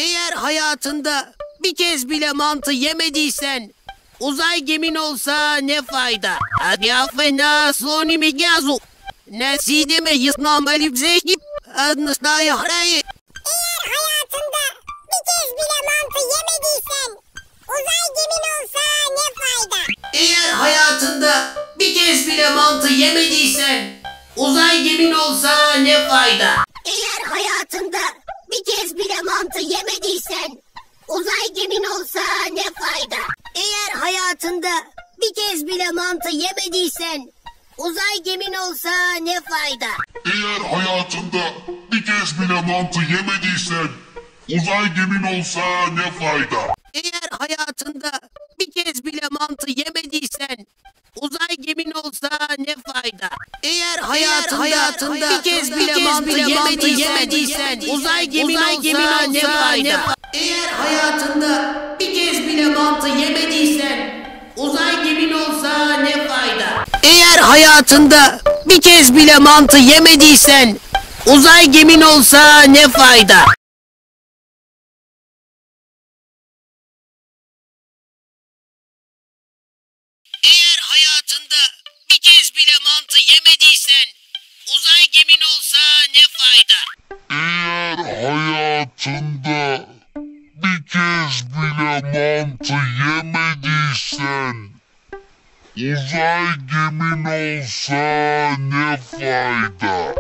Eğer hayatında bir kez bile mantı yemediysen, uzay gemin olsa ne fayda? Hadi affena soni mi gazu. Nasi mi yısnamalı zehip. Adnısnaya harayı. Eğer hayatında bir kez bile mantı yemediysen, uzay gemin olsa ne fayda? Eğer hayatında bir kez bile mantı yemediysen, uzay gemin olsa ne fayda? Eğer hayatında bir kez bile mantı yemediysen, uzay gemin olsa ne fayda? Eğer hayatında bir kez bile mantı yemediysen, uzay gemin olsa ne fayda? Eğer hayatında bir kez bile mantı yemediysen, uzay gemin olsa ne fayda? Eğer hayatında bir kez bile mantı yemediysen, uzay gemin olsa ne fayda? Eğer hayatında bir kez bile mantı yemediysen, uzay gemin olsa ne fayda? Eğer hayatında bir kez bile mantı yemediysen, uzay gemin olsa ne fayda? Eğer hayatında bir kez bile mantı yemediysen, uzay gemin olsa ne fayda? Eğer hayatında bir kez bile mantı yemediysen, uzay gemin olsa ne fayda? Eğer hayatında bir kez bile mantı yemediysen, uzay gemin olsa ne fayda?